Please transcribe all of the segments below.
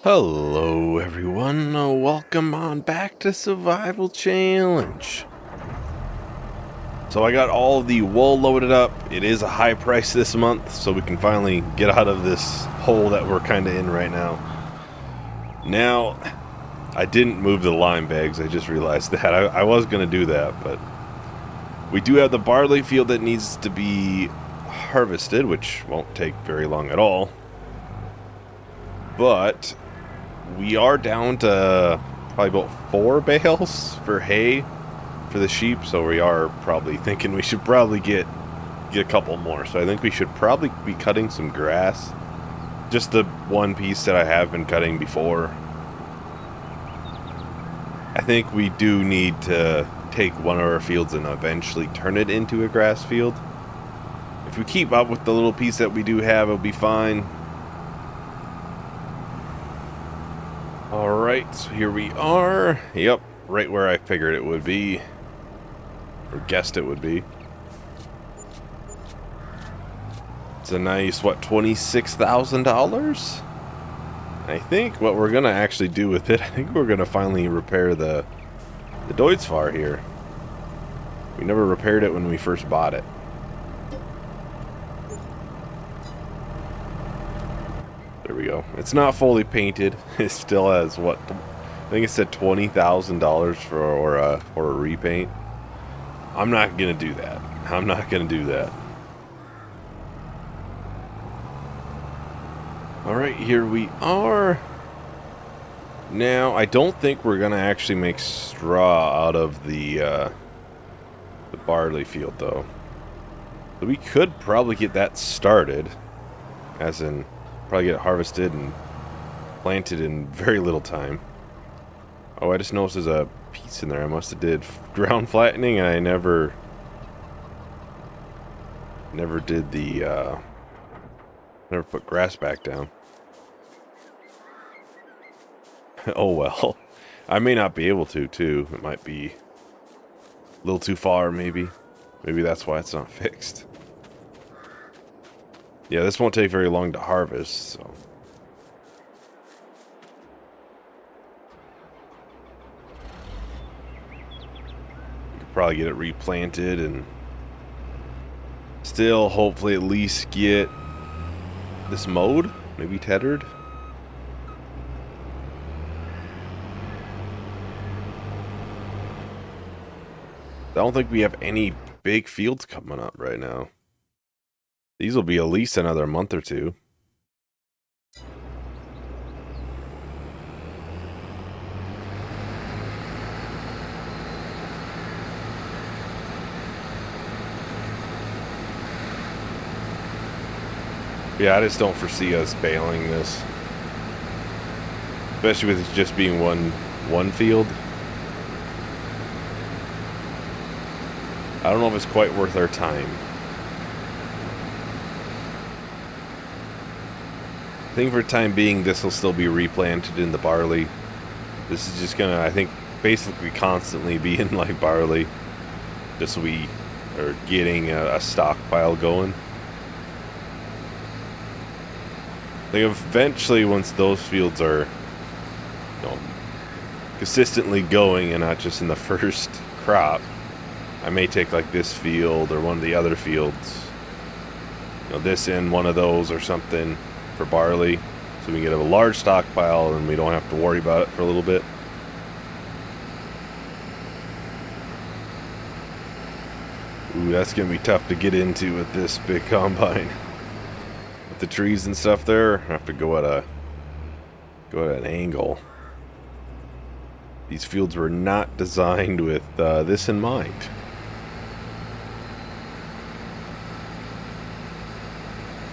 Hello everyone, welcome on back to Survival Challenge. So I got all the wool loaded up. It is a high price this month, so we can finally get out of this hole that we're kind of in right now. Now, I didn't move the lime bags, I just realized that. I was going to do that, but we do have the barley field that needs to be harvested, which won't take very long at all. But we are down to probably about 4 bales for hay for the sheep, so we are probably thinking we should probably get a couple more. So I think we should probably be cutting some grass. Just the one piece that I have been cutting before. I think we do need to take one of our fields and eventually turn it into a grass field. If we keep up with the little piece that we do have, it'll be fine. Alright, so here we are. Yep, right where I figured it would be. Or guessed it would be. It's a nice, what, $26,000? I think what we're going to actually do with it, I think we're going to finally repair the Deutz here. We never repaired it when we first bought it. There we go. It's not fully painted. It still has, what, I think it said $20,000 for a repaint. I'm not going to do that. I'm not going to do that. Alright, here we are. Now, I don't think we're going to actually make straw out of the barley field, though. So we could probably get that started. As in, probably get it harvested and planted in very little time. Oh, I just noticed there's a piece in there. I must have did ground flattening, and I never did the never put grass back down. Oh well. I may not be able to, too. It might be a little too far, maybe. Maybe that's why it's not fixed. Yeah, this won't take very long to harvest, so. We could probably get it replanted and still hopefully at least get this mowed, maybe tethered. I don't think we have any big fields coming up right now. These will be at least another month or two. Yeah, I just don't foresee us bailing this. Especially with it just being one field. I don't know if it's quite worth our time. I think for the time being, this will still be replanted in the barley. This is just gonna, I think, basically constantly be in like barley. Just so we are getting a stockpile going. I think eventually, once those fields are, you know, consistently going and not just in the first crop, I may take like this field or one of the other fields, you know, this in one of those or something for barley, so we can get a large stockpile and we don't have to worry about it for a little bit. Ooh, that's gonna be tough to get into with this big combine. With the trees and stuff there, I have to go at an angle. These fields were not designed with this in mind.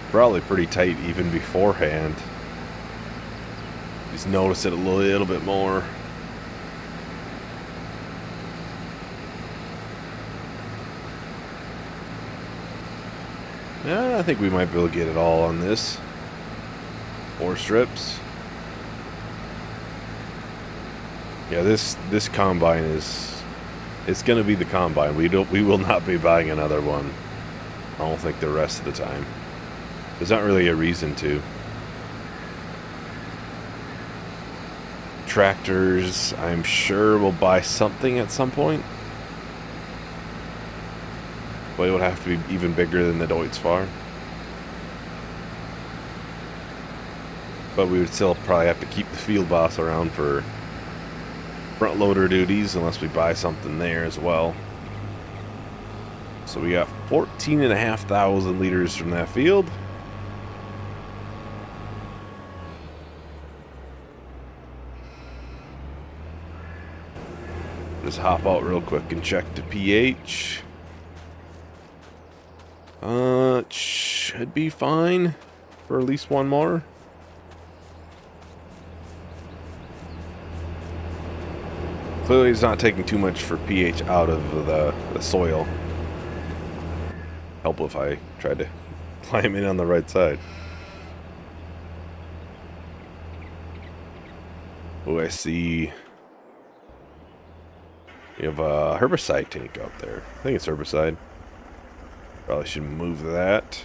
Probably pretty tight even beforehand. Just notice it a little bit more. Yeah, I think we might be able to get it all on this. 4 strips. Yeah, this combine it's gonna be the combine. We will not be buying another one. I don't think the rest of the time. There's not really a reason to. tractors. I'm sure we'll buy something at some point. But it would have to be even bigger than the Deutz-Fahr. But we would still probably have to keep the field boss around for front loader duties unless we buy something there as well. So we got 14,500 liters from that field. Just hop out real quick and check the pH. It should be fine for at least one more. Clearly it's not taking too much for pH out of the soil. Help if I tried to climb in on the right side. Oh, I see. You have a herbicide tank out there. I think it's herbicide. Probably should move that.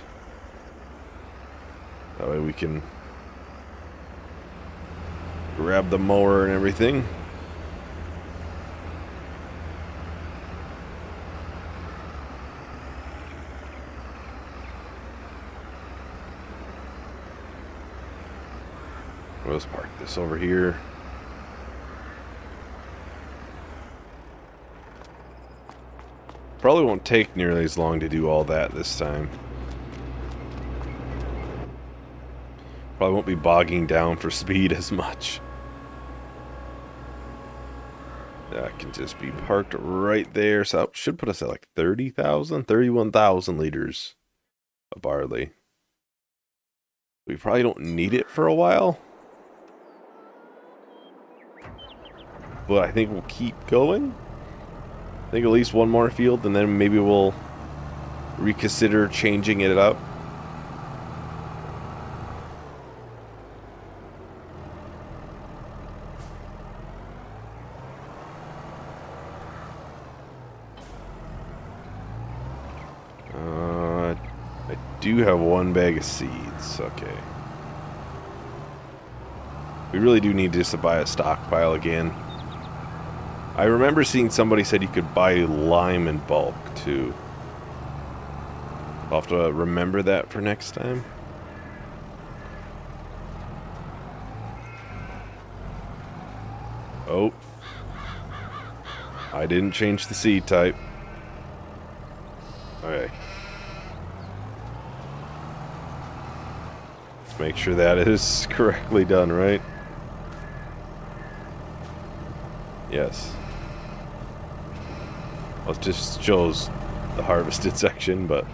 That way we can grab the mower and everything. Let's park this over here. Probably won't take nearly as long to do all that this time. Probably won't be bogging down for speed as much. That can just be parked right there. So that should put us at like 30,000, 31,000 liters of barley. We probably don't need it for a while. But I think we'll keep going. I think at least one more field, and then maybe we'll reconsider changing it up. I do have one bag of seeds. Okay. We really do need just to buy a stockpile again. I remember seeing somebody said you could buy lime in bulk, too. I'll have to remember that for next time. Oh. I didn't change the seed type. Okay. Let's make sure that is correctly done, right? Yes. Well, it just shows the harvested section, but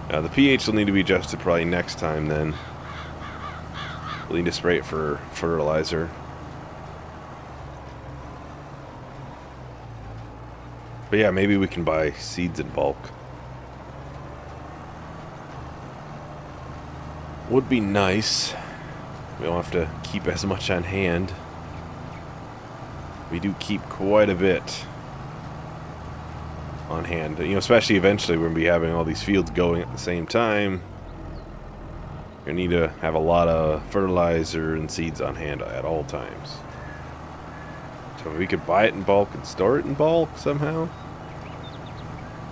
the pH will need to be adjusted probably next time then. We'll need to spray it for fertilizer. But yeah, maybe we can buy seeds in bulk. Would be nice. We don't have to keep as much on hand. We do keep quite a bit on hand. You know, especially eventually we're going to be having all these fields going at the same time. You're going to need to have a lot of fertilizer and seeds on hand at all times. So if we could buy it in bulk and store it in bulk somehow,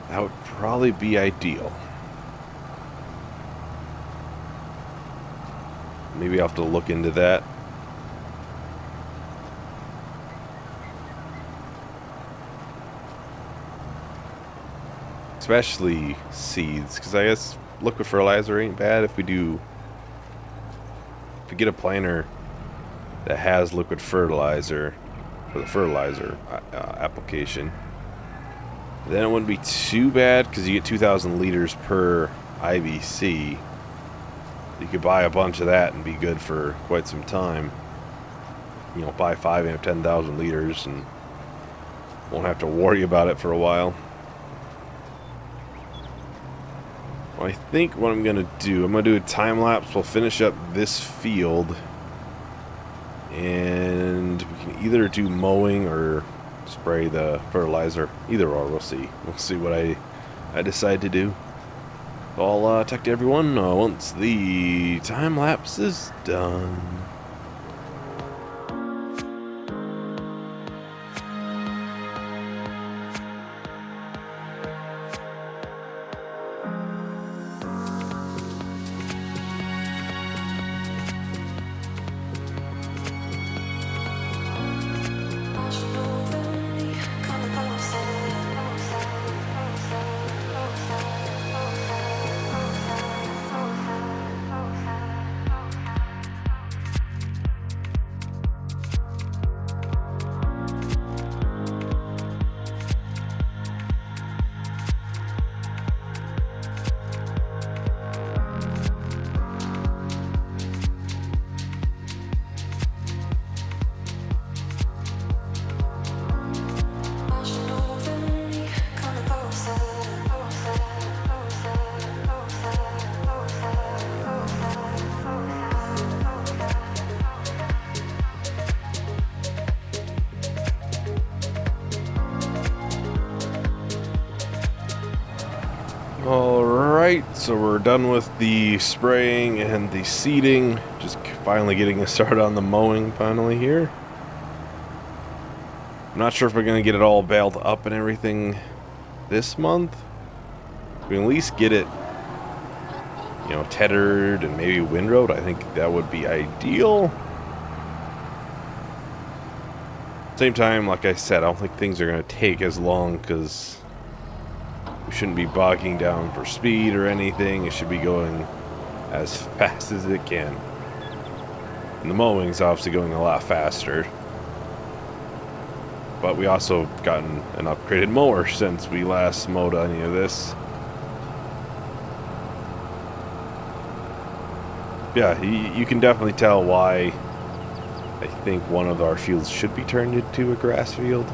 that would probably be ideal. Maybe I'll have to look into that. Especially seeds, because I guess liquid fertilizer ain't bad if we do. If we get a planter that has liquid fertilizer for the fertilizer application, then it wouldn't be too bad because you get 2,000 liters per IBC. You could buy a bunch of that and be good for quite some time. You know, buy 5 and 10,000 liters and won't have to worry about it for a while. Well, I think what I'm going to do, I'm going to do a time lapse. We'll finish up this field. And we can either do mowing or spray the fertilizer. Either or, we'll see. We'll see what I decide to do. I'll talk to everyone once the time lapse is done. Alright, so we're done with the spraying and the seeding. Just finally getting us started on the mowing finally here. I'm not sure if we're going to get it all baled up and everything this month. We can at least get it, you know, tethered and maybe windrowed. I think that would be ideal. Same time, like I said, I don't think things are going to take as long because we shouldn't be bogging down for speed or anything. It should be going as fast as it can. And the mowing's obviously going a lot faster. But we also gotten an upgraded mower since we last mowed any of this. Yeah, you can definitely tell why I think one of our fields should be turned into a grass field.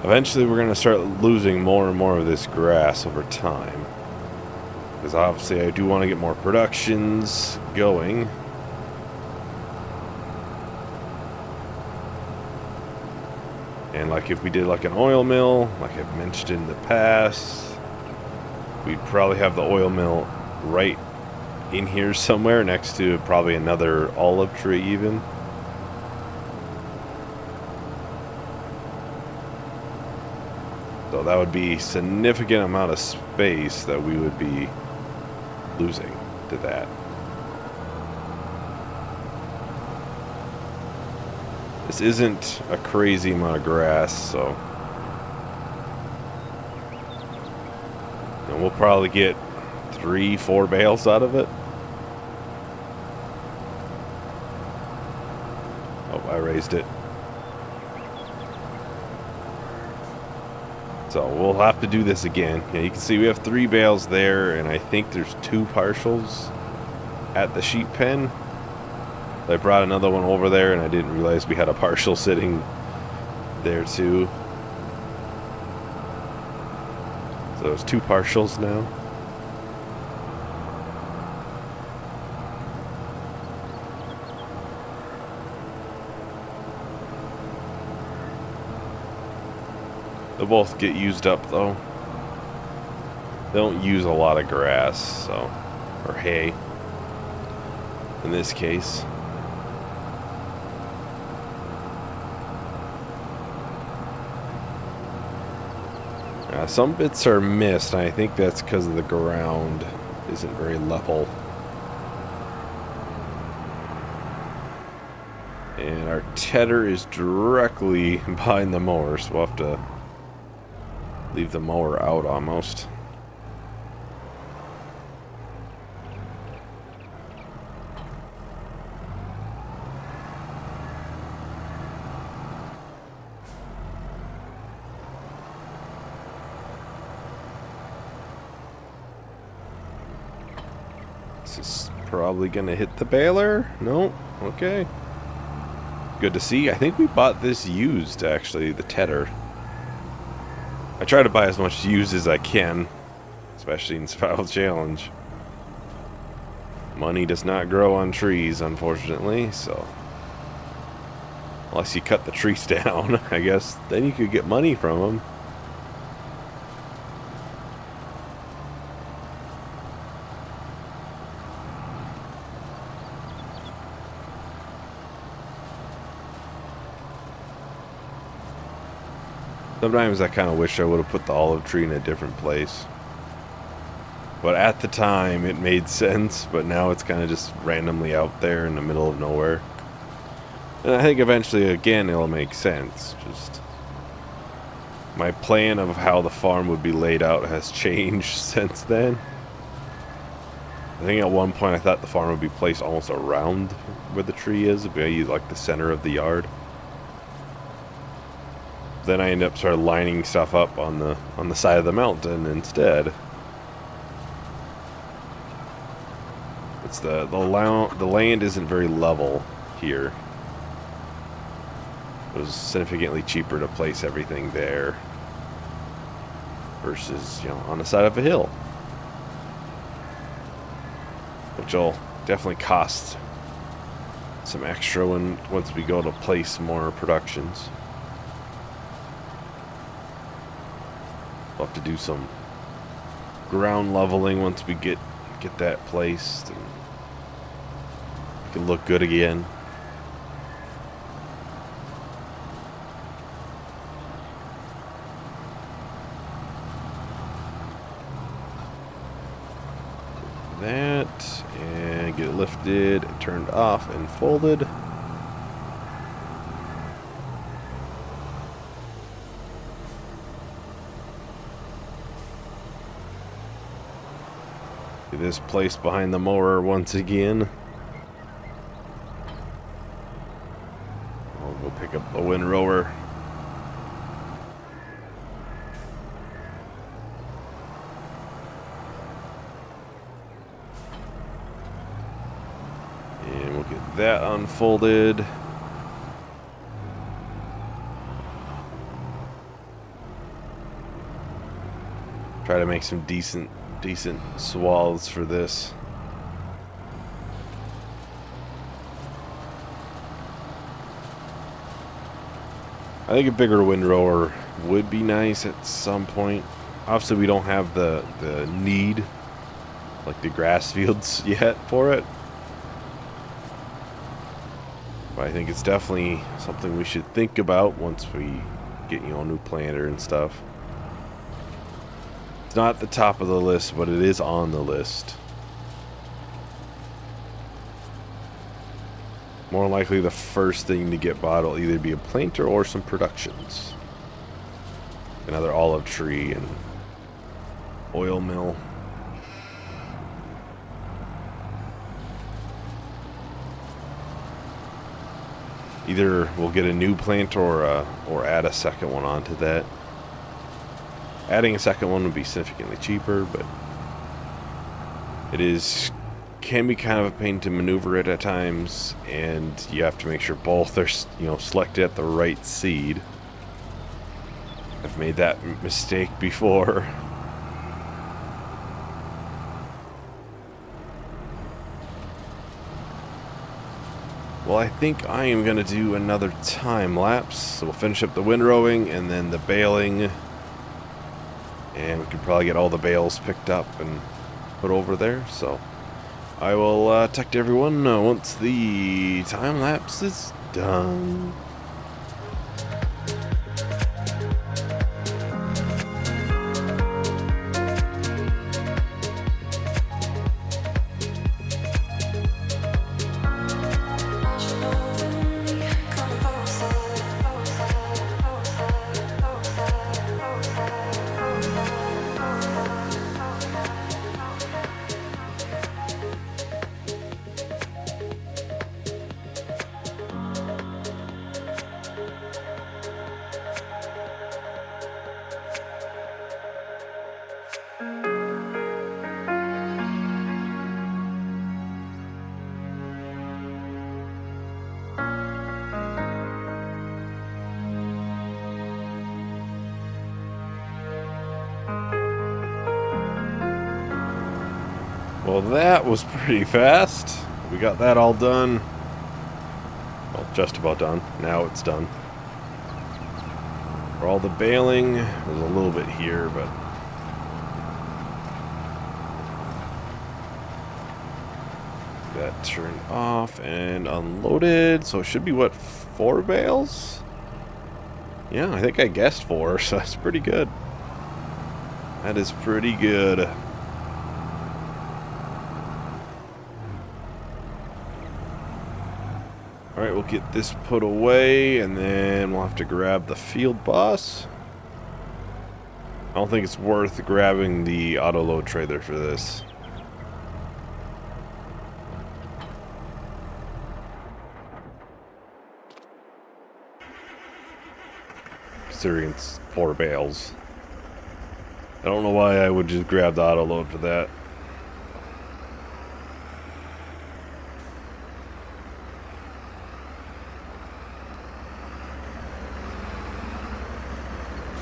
Eventually we're going to start losing more and more of this grass over time. Because obviously I do want to get more productions going. And like if we did like an oil mill, like I've mentioned in the past, we'd probably have the oil mill right in here somewhere next to probably another olive tree even. So that would be a significant amount of space that we would be losing to that. This isn't a crazy amount of grass, so and we'll probably get 3-4 bales out of it. Oh, I raised it. So we'll have to do this again. Yeah, you can see we have 3 bales there, and I think there's 2 partials at the sheep pen. I brought another one over there, and I didn't realize we had a partial sitting there too. So there's 2 partials now. They'll both get used up though. They don't use a lot of grass, so, or hay in this case. Some bits are missed, and I think that's because the ground isn't very level. And our tedder is directly behind the mower, so we'll have to leave the mower out almost. This is probably gonna hit the baler. No, okay. Good to see. I think we bought this used, actually, the tedder. I try to buy as much used as I can, especially in Survival Challenge. Money does not grow on trees, unfortunately, so unless you cut the trees down, I guess, then you could get money from them. Sometimes I kind of wish I would have put the olive tree in a different place. But at the time, it made sense, but now it's kind of just randomly out there in the middle of nowhere. And I think eventually, again, it'll make sense. Just my plan of how the farm would be laid out has changed since then. I think at one point I thought the farm would be placed almost around where the tree is, maybe like the center of the yard. Then I end up sort of lining stuff up on the side of the mountain instead. It's the land isn't very level here. It was significantly cheaper to place everything there versus, you know, on the side of a hill, which will definitely cost some extra once we go to place more productions. We'll have to do some ground leveling once we get that placed, and it can look good again. That, and get it lifted, turned off, and folded. Get this placed behind the mower once again. I'll go pick up the windrower. And we'll get that unfolded. Try to make some decent swaths for this. I think a bigger windrower would be nice at some point. Obviously, we don't have the need, like the grass fields yet for it. But I think it's definitely something we should think about once we get, a new planter and stuff. It's not at the top of the list, but it is on the list. More likely the first thing to get bought will either be a planter or some productions. Another olive tree and oil mill. Either we'll get a new planter or add a second one onto that. Adding a second one would be significantly cheaper, but it can be kind of a pain to maneuver it at times, and you have to make sure both are, selected at the right seed. I've made that mistake before. Well, I think I am going to do another time lapse. So we'll finish up the windrowing and then the baling. And we can probably get all the bales picked up and put over there. So I will talk to everyone once the time lapse is done. Well, that was pretty fast. We got that all done. Well, just about done. Now it's done. For all the baling, there's a little bit here, but that turned off and unloaded. So it should be, what, 4 bales? Yeah, I think I guessed 4, so that's pretty good. That is pretty good. Alright, we'll get this put away, and then we'll have to grab the field boss. I don't think it's worth grabbing the auto-load trailer for this. Considering it's 4 bales. I don't know why I would just grab the auto-load for that.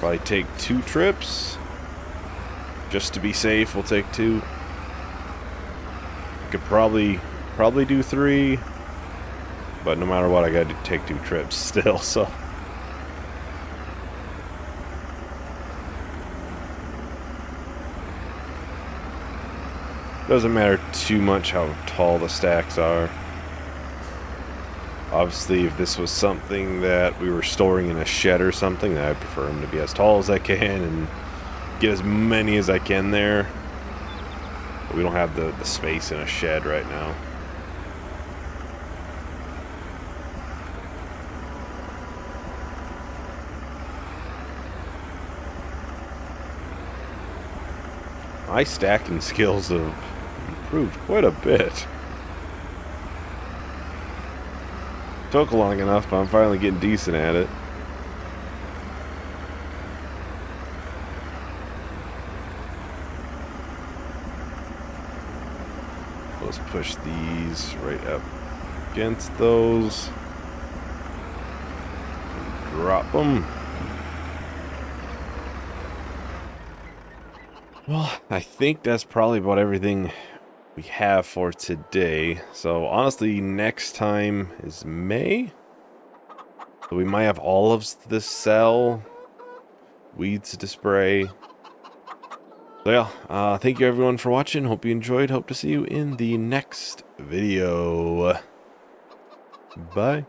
Probably take 2 trips. Just to be safe, we'll take 2. Could probably do 3. But no matter what, I gotta take 2 trips still, so. Doesn't matter too much how tall the stacks are. Obviously, if this was something that we were storing in a shed or something, I'd prefer them to be as tall as I can and get as many as I can there. But we don't have the space in a shed right now. My stacking skills have improved quite a bit. Took long enough, but I'm finally getting decent at it. Let's push these right up against those. Drop them. Well, I think that's probably about everything we have for today. So honestly, next time is May. So we might have olives to sell, weeds to spray. So yeah, thank you everyone for watching. Hope you enjoyed. Hope to see you in the next video. Bye.